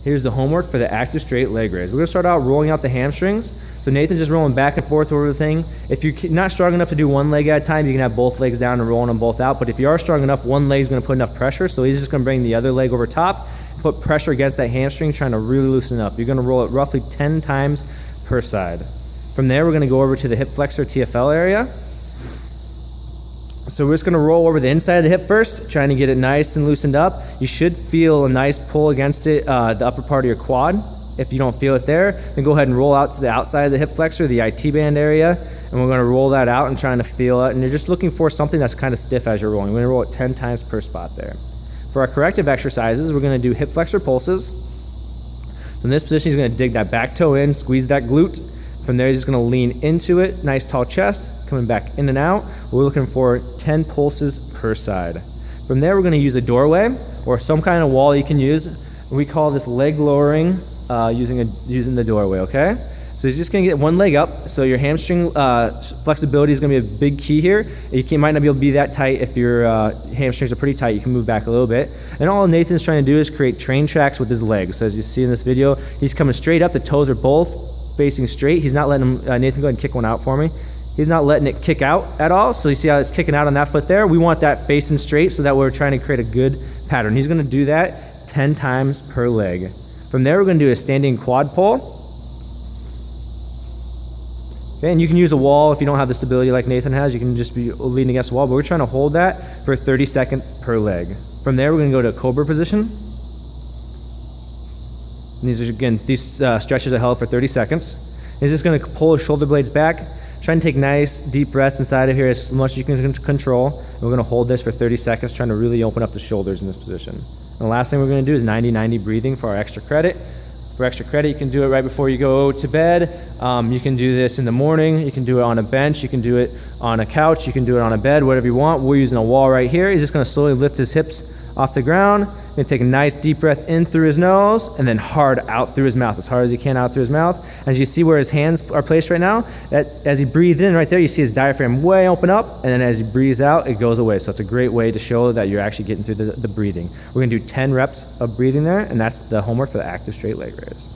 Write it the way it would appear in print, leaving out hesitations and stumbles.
Here's the homework for the active straight leg raise. We're gonna start out rolling out the hamstrings. So Nathan's just rolling back and forth over the thing. If you're not strong enough to do one leg at a time, you can have both legs down and rolling them both out. But if you are strong enough, one leg's gonna put enough pressure. So he's just gonna bring the other leg over top, put pressure against that hamstring, trying to really loosen up. You're gonna roll it roughly 10 times per side. From there, we're gonna go over to the hip flexor TFL area. So we're just gonna roll over the inside of the hip first, trying to get it nice and loosened up. You should feel a nice pull against it, the upper part of your quad. If you don't feel it there, then go ahead and roll out to the outside of the hip flexor, the IT band area, and we're gonna roll that out and trying to feel it. And you're just looking for something that's kind of stiff as you're rolling. We're gonna roll it 10 times per spot there. For our corrective exercises, we're gonna do hip flexor pulses. In this position, he's gonna dig that back toe in, squeeze that glute. From there, he's just gonna lean into it, nice tall chest, coming back in and out. We're looking for 10 pulses per side. From there, we're gonna use a doorway or some kind of wall you can use. We call this leg lowering using the doorway, okay? So he's just gonna get one leg up. So your hamstring flexibility is gonna be a big key here. You might not be able to be that tight. If your hamstrings are pretty tight, you can move back a little bit. And all Nathan's trying to do is create train tracks with his legs. So as you see in this video, he's coming straight up. The toes are both facing straight. He's not letting him, Nathan, go ahead and kick one out for me. He's not letting it kick out at all. So you see how it's kicking out on that foot there? We want that facing straight so that we're trying to create a good pattern. He's gonna do that 10 times per leg. From there, we're gonna do a standing quad pull. Okay, and you can use a wall if you don't have the stability like Nathan has. You can just be leaning against the wall, but we're trying to hold that for 30 seconds per leg. From there, we're gonna go to a cobra position. And these are, again, these stretches are held for 30 seconds. He's just gonna pull his shoulder blades back, trying to take nice deep breaths inside of here as much as you can control. And we're gonna hold this for 30 seconds, trying to really open up the shoulders in this position. And the last thing we're gonna do is 90-90 breathing for our extra credit. For extra credit, you can do it right before you go to bed. You can do this in the morning. You can do it on a bench. You can do it on a couch. You can do it on a bed, whatever you want. We're using a wall right here. He's just gonna slowly lift his hips off the ground. Gonna take a nice deep breath in through his nose and then hard out through his mouth, as hard as he can out through his mouth. As you see where his hands are placed right now, as he breathes in right there, you see his diaphragm way open up, and then as he breathes out, it goes away. So it's a great way to show that you're actually getting through the breathing. We're gonna do 10 reps of breathing there, and that's the homework for the active straight leg raise.